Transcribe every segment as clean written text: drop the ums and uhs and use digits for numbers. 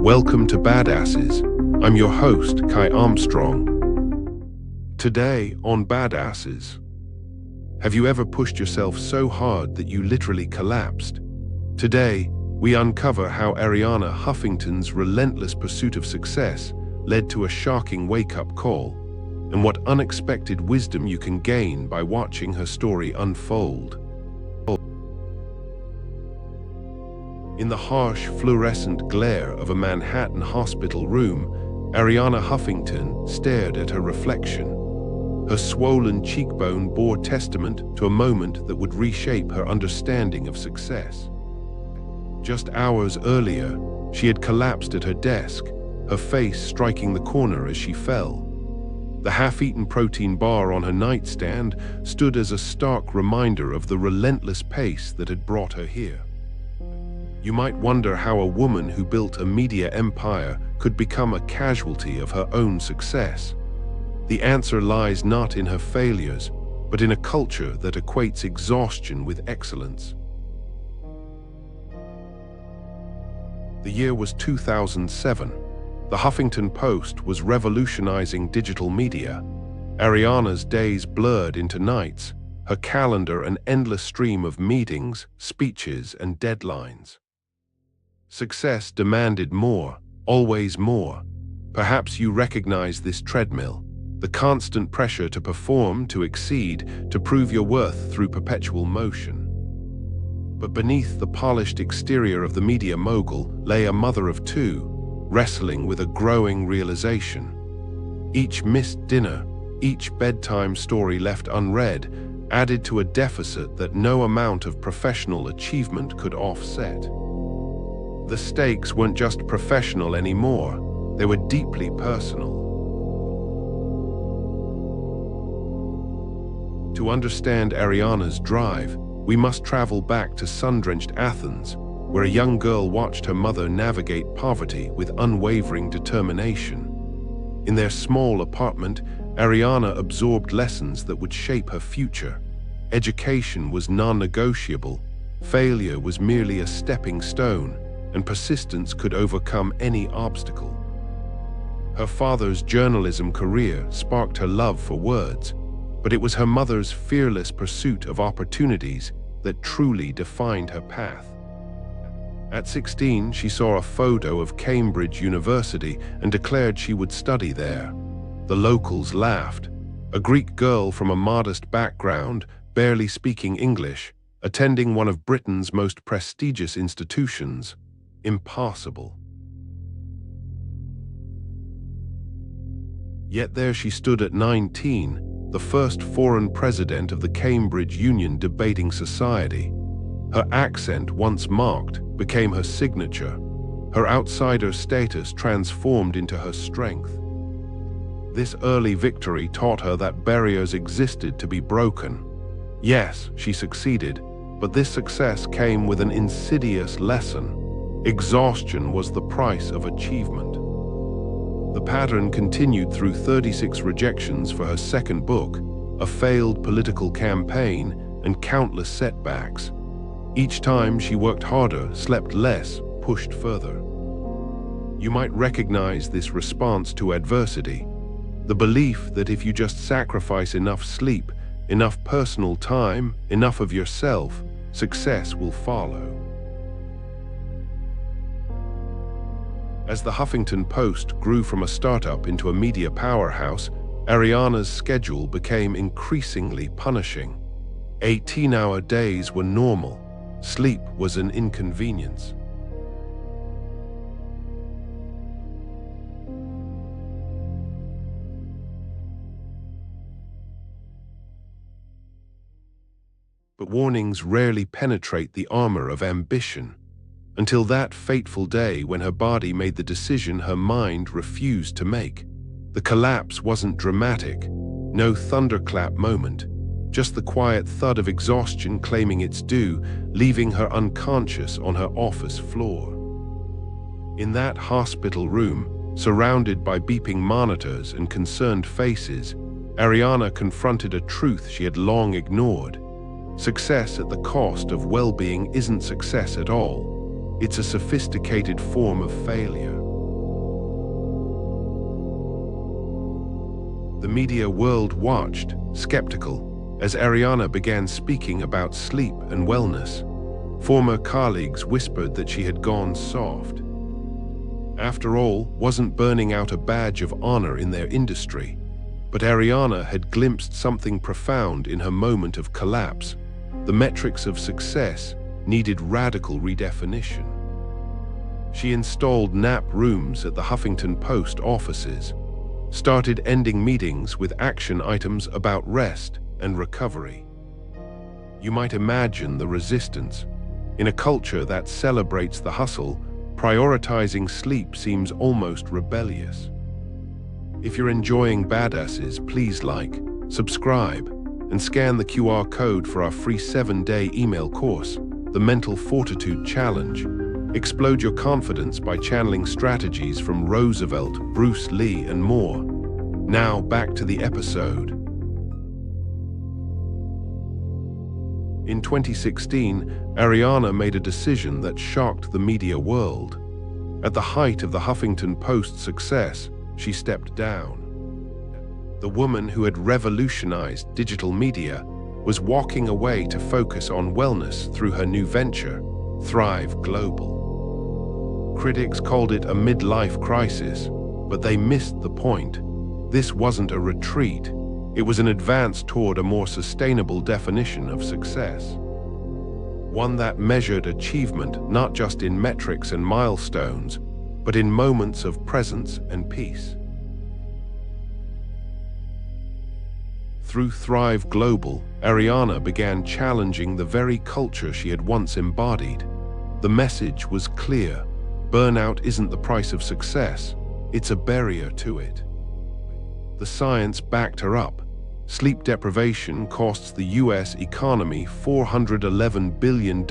Welcome to Badasses. I'm your host, Kai Armstrong. Today on Badasses, have you ever pushed yourself so hard that you literally collapsed? Today, we uncover how Arianna Huffington's relentless pursuit of success led to a shocking wake-up call, and what unexpected wisdom you can gain by watching her story unfold. In the harsh, fluorescent glare of a Manhattan hospital room, Arianna Huffington stared at her reflection. Her swollen cheekbone bore testament to a moment that would reshape her understanding of success. Just hours earlier, she had collapsed at her desk, her face striking the corner as she fell. The half-eaten protein bar on her nightstand stood as a stark reminder of the relentless pace that had brought her here. You might wonder how a woman who built a media empire could become a casualty of her own success. The answer lies not in her failures, but in a culture that equates exhaustion with excellence. The year was 2007. The Huffington Post was revolutionizing digital media. Arianna's days blurred into nights, her calendar an endless stream of meetings, speeches, and deadlines. Success demanded more, always more. Perhaps you recognize this treadmill, the constant pressure to perform, to exceed, to prove your worth through perpetual motion. But beneath the polished exterior of the media mogul lay a mother of two, wrestling with a growing realization. Each missed dinner, each bedtime story left unread, added to a deficit that no amount of professional achievement could offset. The stakes weren't just professional anymore, they were deeply personal. To understand Arianna's drive, we must travel back to sun-drenched Athens, where a young girl watched her mother navigate poverty with unwavering determination. In their small apartment, Arianna absorbed lessons that would shape her future. Education was non-negotiable, failure was merely a stepping stone, and persistence could overcome any obstacle. Her father's journalism career sparked her love for words, but it was her mother's fearless pursuit of opportunities that truly defined her path. At 16, she saw a photo of Cambridge University and declared she would study there. The locals laughed. A Greek girl from a modest background, barely speaking English, attending one of Britain's most prestigious institutions. Impossible. Yet there she stood at 19, the first foreign president of the Cambridge Union Debating Society. Her accent, once marked, became her signature. Her outsider status transformed into her strength. This early victory taught her that barriers existed to be broken. Yes, she succeeded, but this success came with an insidious lesson. Exhaustion was the price of achievement. The pattern continued through 36 rejections for her second book, a failed political campaign, and countless setbacks. Each time she worked harder, slept less, pushed further. You might recognize this response to adversity, the belief that if you just sacrifice enough sleep, enough personal time, enough of yourself, success will follow. As the Huffington Post grew from a startup into a media powerhouse, Arianna's schedule became increasingly punishing. 18-hour days were normal. Sleep was an inconvenience. But warnings rarely penetrate the armor of ambition. Until that fateful day when her body made the decision her mind refused to make. The collapse wasn't dramatic, no thunderclap moment, just the quiet thud of exhaustion claiming its due, leaving her unconscious on her office floor. In that hospital room, surrounded by beeping monitors and concerned faces, Arianna confronted a truth she had long ignored. Success at the cost of well-being isn't success at all. It's a sophisticated form of failure. The media world watched, skeptical, as Arianna began speaking about sleep and wellness. Former colleagues whispered that she had gone soft. After all, wasn't burning out a badge of honor in their industry? But Arianna had glimpsed something profound in her moment of collapse. The metrics of success needed radical redefinition. She installed nap rooms at the Huffington Post offices, started ending meetings with action items about rest and recovery. You might imagine the resistance. In a culture that celebrates the hustle, prioritizing sleep seems almost rebellious. If you're enjoying Badasses, please like, subscribe, and scan the QR code for our free 7-day email course, The Mental Fortitude Challenge. Explode your confidence by channeling strategies from Roosevelt, Bruce Lee, and more. Now back to the episode. In 2016, Arianna made a decision that shocked the media world. At the height of the Huffington Post's success, she stepped down. The woman who had revolutionized digital media was walking away to focus on wellness through her new venture, Thrive Global. Critics called it a midlife crisis, but they missed the point. This wasn't a retreat. It was an advance toward a more sustainable definition of success. One that measured achievement not just in metrics and milestones, but in moments of presence and peace. Through Thrive Global, Arianna began challenging the very culture she had once embodied. The message was clear: burnout isn't the price of success, it's a barrier to it. The science backed her up. Sleep deprivation costs the US economy $411 billion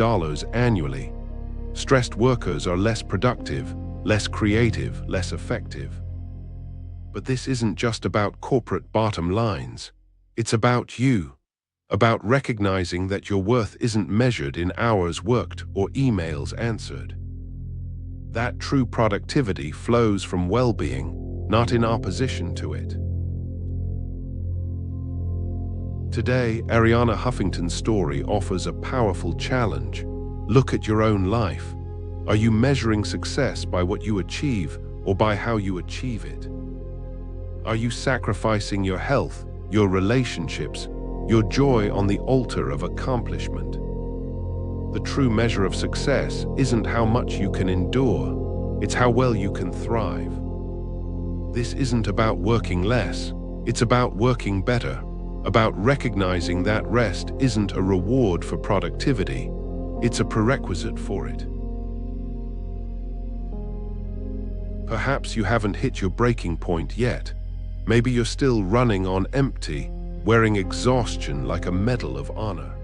annually. Stressed workers are less productive, less creative, less effective. But this isn't just about corporate bottom lines. It's about you, about recognizing that your worth isn't measured in hours worked or emails answered. That true productivity flows from well-being, not in opposition to it. Today, Arianna Huffington's story offers a powerful challenge. Look at your own life. Are you measuring success by what you achieve or by how you achieve it? Are you sacrificing your health, your relationships, your joy on the altar of accomplishment? The true measure of success isn't how much you can endure, it's how well you can thrive. This isn't about working less, it's about working better, about recognizing that rest isn't a reward for productivity, it's a prerequisite for it. Perhaps you haven't hit your breaking point yet. Maybe you're still running on empty, wearing exhaustion like a medal of honor.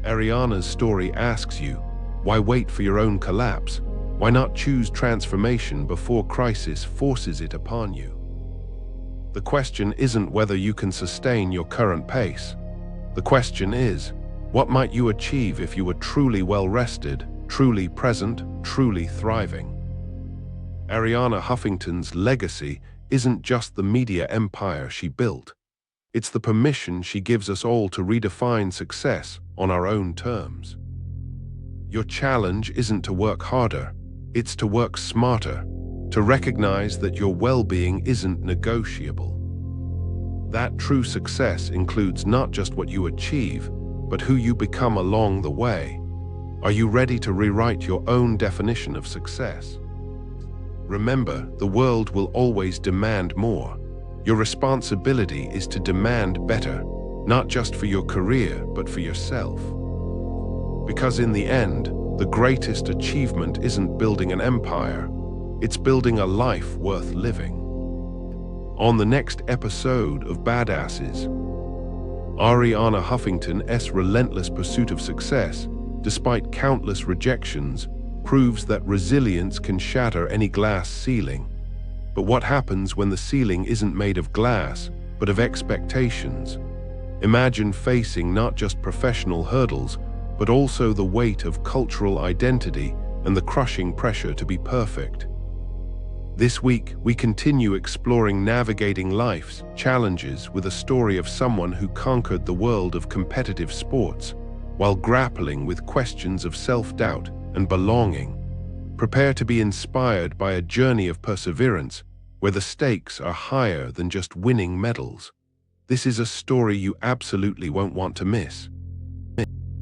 Arianna's story asks you, why wait for your own collapse? Why not choose transformation before crisis forces it upon you? The question isn't whether you can sustain your current pace. The question is, what might you achieve if you were truly well-rested, truly present, truly thriving? Arianna Huffington's legacy isn't just the media empire she built. It's the permission she gives us all to redefine success on our own terms. Your challenge isn't to work harder, it's to work smarter, to recognize that your well-being isn't negotiable. That true success includes not just what you achieve, but who you become along the way. Are you ready to rewrite your own definition of success? Remember, the world will always demand more. Your responsibility is to demand better, not just for your career, but for yourself. Because in the end, the greatest achievement isn't building an empire, it's building a life worth living. On the next episode of Badasses, Arianna Huffington's relentless pursuit of success, despite countless rejections, proves that resilience can shatter any glass ceiling. But what happens when the ceiling isn't made of glass, but of expectations? Imagine facing not just professional hurdles, but also the weight of cultural identity and the crushing pressure to be perfect. This week, we continue exploring navigating life's challenges with a story of someone who conquered the world of competitive sports while grappling with questions of self-doubt and belonging. Prepare to be inspired by a journey of perseverance where the stakes are higher than just winning medals. This is a story you absolutely won't want to miss.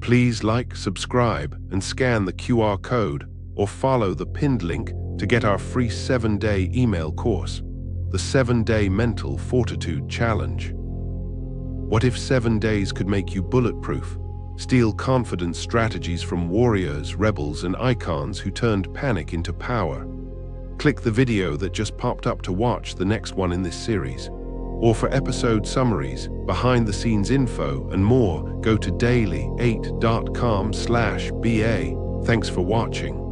Please like, subscribe, and scan the QR code or follow the pinned link to get our free 7-day email course, the 7-Day Mental Fortitude Challenge. What if 7 days could make you bulletproof? Steal confidence strategies from warriors, rebels, and icons who turned panic into power. Click the video that just popped up to watch the next one in this series. Or for episode summaries, behind-the-scenes info, and more, go to daily8.com/BA. Thanks for watching.